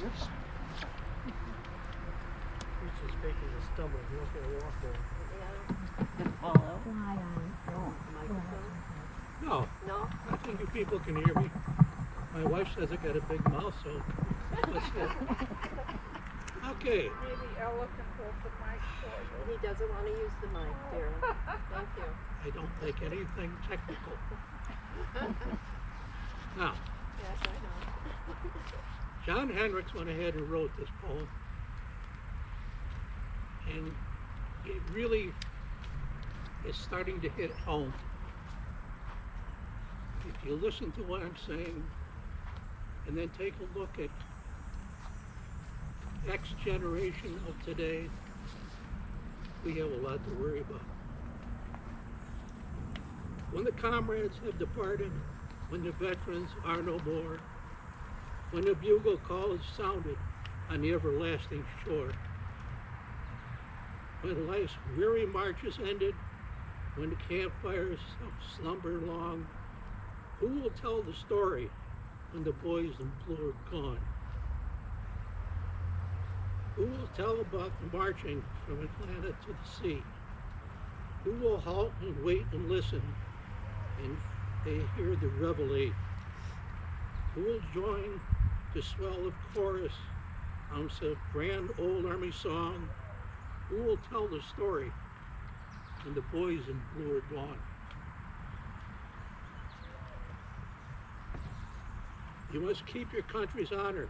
He's just making a stumble. He wants me to walk there. No. No? I think you people can hear me. My wife says I got a big mouth, so let's go. Okay. Maybe Ella can hold the mic for you. He doesn't want to use the mic, Darren. Thank you. I don't take anything technical. Now, Yes, I know. John Hendricks went ahead and wrote this poem. And it really is starting to hit home. If you listen to what I'm saying, and then take a look at X generation of today, we have a lot to worry about. When the comrades have departed, when the veterans are no more, when the bugle call is sounded on the everlasting shore, when life's weary march is ended, when the campfires slumber long, who will tell the story when the boys in blue are gone? Who will tell about the marching from Atlanta to the sea? Who will halt and wait and listen and they hear the reveille? Who will join the swell of chorus on some grand old army song? Who will tell the story when the boys in blue are gone? You must keep your country's honor.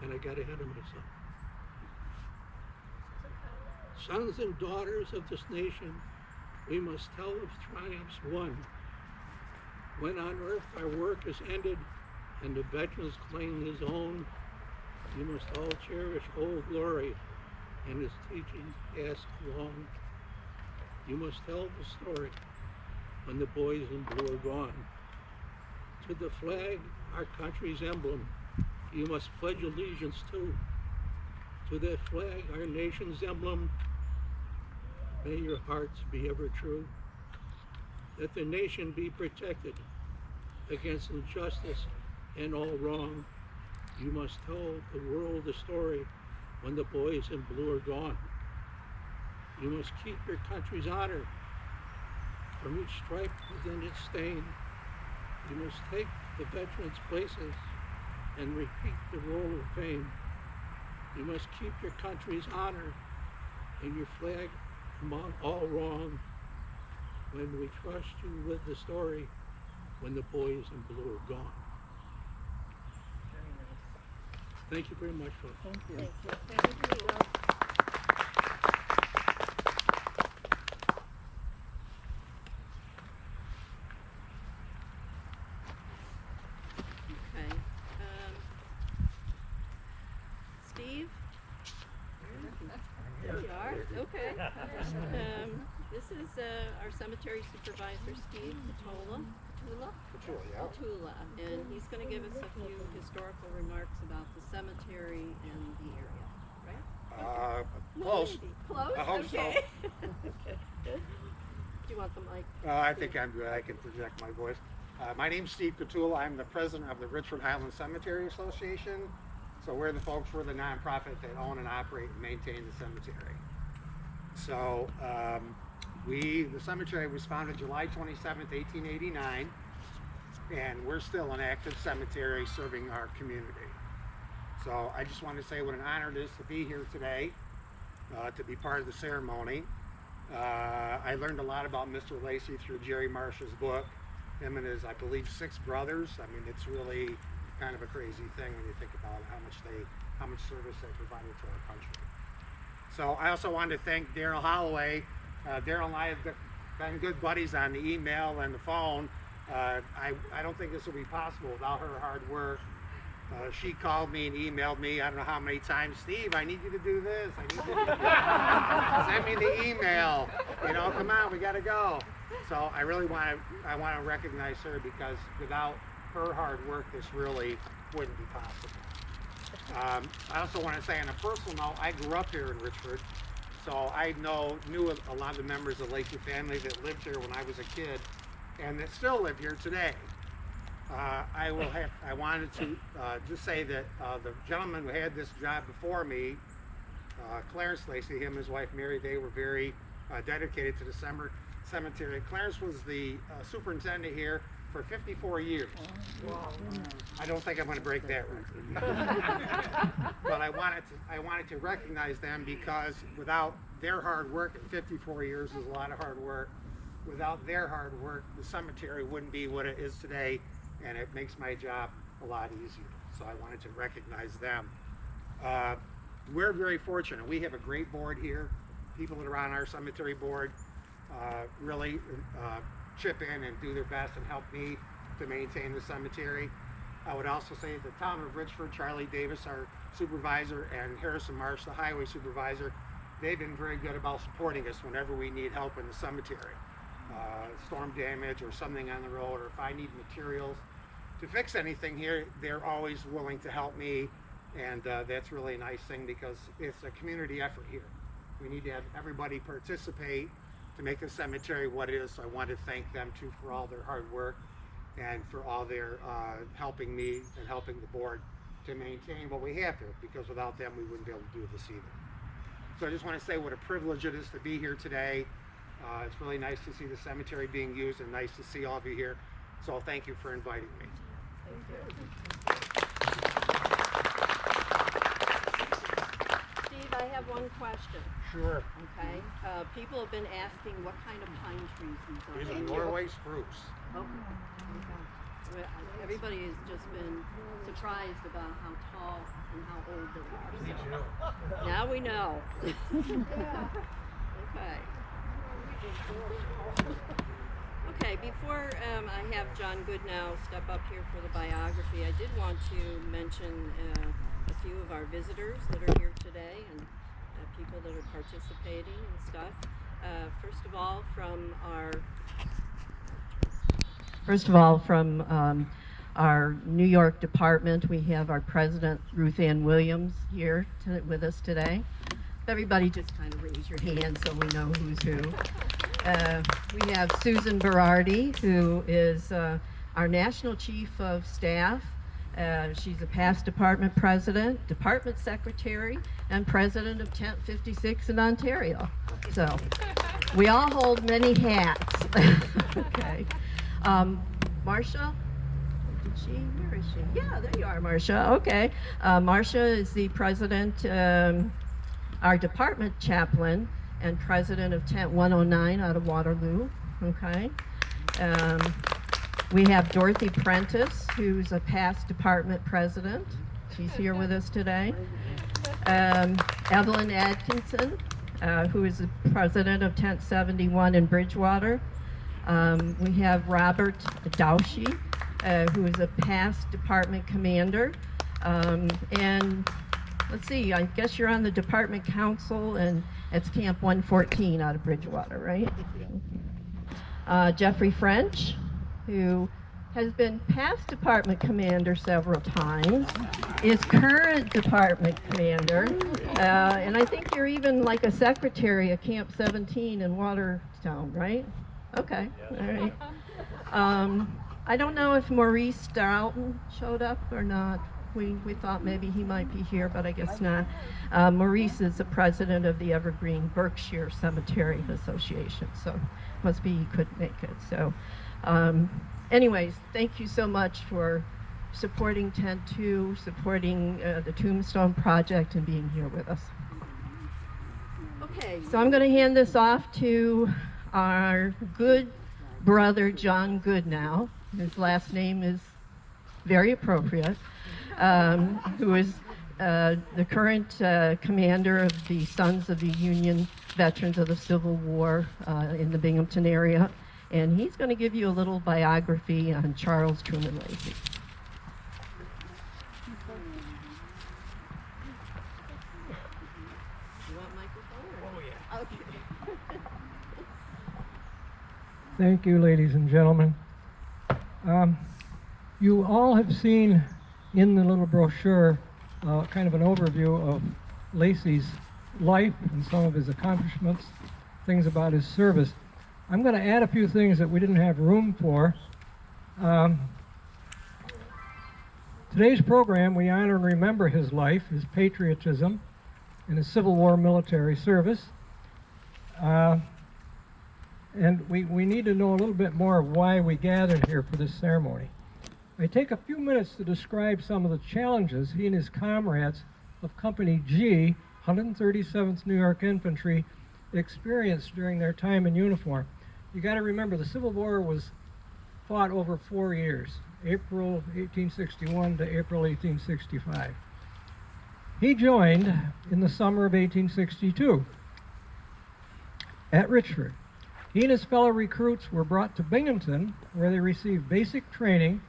And I got ahead of myself. Sons and daughters of this nation, we must tell of triumphs won. When on earth our work is ended and the veterans claim his own, you must all cherish old glory and his teaching passed along. You must tell the story when the boys in blue are gone. To the flag, our country's emblem, you must pledge allegiance to that flag, our nation's emblem. May your hearts be ever true. That the nation be protected against injustice and all wrong. You must tell the world the story when the boys in blue are gone. You must keep your country's honor from each stripe within its stain. You must take the veterans' places and repeat the roll of fame. You must keep your country's honor and your flag among all wrong when we trust you with the story when the boys in blue are gone. Thank you very much, folks. Thank you. Thank you. Okay. Steve? There you are. Okay. This is our cemetery supervisor, Steve Kotula. Kotula, and he's going to give us a few historical remarks about the cemetery and the area, right? Close. Close? I hope okay. Do you want the mic? I think I'm good. I can project my voice. My name's Steve Kotula. I'm the president of the Richford Highland Cemetery Association. So we're the folks, we're the nonprofit that own and operate and maintain the cemetery. So the cemetery was founded July 27th, 1889. And we're still an active cemetery serving our community. So I just want to say what an honor it is to be here today, to be part of the ceremony. I learned a lot about Mr. Lacey through Jerry Marsh's book, him and his, I believe, 6 brothers. I mean, it's really kind of a crazy thing when you think about how much service they provided to our country. So I also wanted to thank Daryl Holloway. Daryl and I have been good buddies on the email and the phone. I don't think this would be possible without her hard work. She called me and emailed me, I don't know how many times, Steve, I need you to do this, I need you to do that. Send me the email, come on, we gotta go. So I really want to recognize her, because without her hard work, this really wouldn't be possible. I also want to say on a personal note, I grew up here in Richford, so I knew a lot of the members of the Lacey family that lived here when I was a kid, and that still live here today. I wanted to just say that the gentleman who had this job before me, Clarence Lacey, him and his wife Mary, they were very dedicated to the cemetery. Clarence was the superintendent here for 54 years. I don't think I'm going to break that record. But I wanted to recognize them because without their hard work, and 54 years is a lot of hard work, without their hard work, the cemetery wouldn't be what it is today, and it makes my job a lot easier. So I wanted to recognize them. We're very fortunate. We have a great board here. People that are on our cemetery board really chip in and do their best and help me to maintain the cemetery. I would also say the town of Richford, Charlie Davis, our supervisor, and Harrison Marsh, the highway supervisor, they've been very good about supporting us whenever we need help in the cemetery. Storm damage or something on the road, or if I need materials to fix anything here, they're always willing to help me, and that's really a nice thing because it's a community effort here. We need to have everybody participate to make the cemetery what it is. So I want to thank them too for all their hard work and for all their helping me and helping the board to maintain what we have here, because without them we wouldn't be able to do this either. So I just want to say what a privilege it is to be here today. It's really nice to see the cemetery being used and nice to see all of you here. So thank you for inviting me. Steve, I have one question. Sure. Okay. People have been asking what kind of pine trees these are. These are Norway spruce. Oh, okay. Well, everybody has just been surprised about how tall and how old they are. So now we know. Okay. Okay, before I have John Goodnough step up here for the biography, I did want to mention a few of our visitors that are here today and people that are participating and stuff. First of all, from our New York department, we have our president, Ruth Ann Williams, here with us today. Everybody just kind of raise your hand so we know who's who. We have Susan Berardi, who is our National Chief of Staff. She's a past department president, department secretary, and president of Tent 56 in Ontario. So we all hold many hats. Okay. Marcia? Where is she? Yeah, there you are, Marcia. Okay. Marcia is the president, our department chaplain, and president of Tent 109 out of Waterloo. Okay. We have Dorothy Prentice, who's a past department president. She's here with us today. Evelyn Atkinson, who is the president of Tent 71 in Bridgewater. We have Robert Dowshy, who is a past department commander. And let's see, I guess you're on the department council, and it's Camp 114 out of Bridgewater, right? Jeffrey French, who has been past department commander several times, is current department commander, and I think you're even like a secretary at Camp 17 in Watertown, right? Okay, all right. I don't know if Maurice Stoughton showed up or not. We thought maybe he might be here, but I guess not. Maurice is the president of the Evergreen Berkshire Cemetery Association, so must be he couldn't make it. So anyways, thank you so much for supporting Tent 2, supporting the Tombstone Project, and being here with us. Okay, so I'm going to hand this off to our good brother, John Goodnough. His last name is very appropriate. Who is the current commander of the Sons of the Union Veterans of the Civil War in the Binghamton area. And he's going to give you a little biography on Charles Truman Lacey. You want microphone? Oh, yeah. Okay. Thank you, ladies and gentlemen. You all have seen in the little brochure kind of an overview of Lacey's life and some of his accomplishments, things about his service. I'm going to add a few things that we didn't have room for. Today's program, we honor and remember his life, his patriotism, and his Civil War military service. And we need to know a little bit more of why we gathered here for this ceremony. I take a few minutes to describe some of the challenges he and his comrades of Company G, 137th New York Infantry, experienced during their time in uniform. You got to remember, the Civil War was fought over 4 years, April 1861 to April 1865. He joined in the summer of 1862 at Richford. He and his fellow recruits were brought to Binghamton, where they received basic training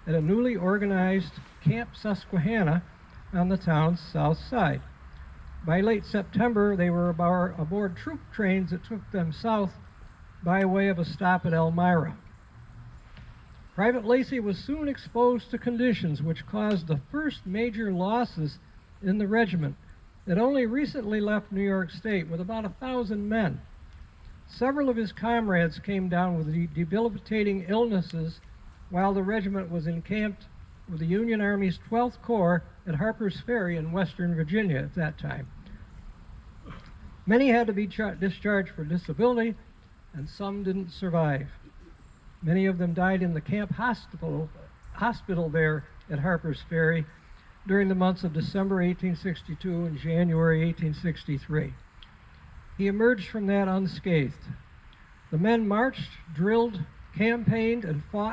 at a newly organized Camp Susquehanna on the town's south side. By late September, they were aboard troop trains that took them south by way of a stop at Elmira. Private Lacey was soon exposed to conditions which caused the first major losses in the regiment that only recently left New York State with about 1,000 men. Several of his comrades came down with debilitating illnesses while the regiment was encamped with the Union Army's 12th Corps at Harper's Ferry in Western Virginia at that time. Many had to be discharged for disability, and some didn't survive. Many of them died in the camp hospital there at Harper's Ferry during the months of December 1862 and January 1863. He emerged from that unscathed. The men marched, drilled, campaigned, and fought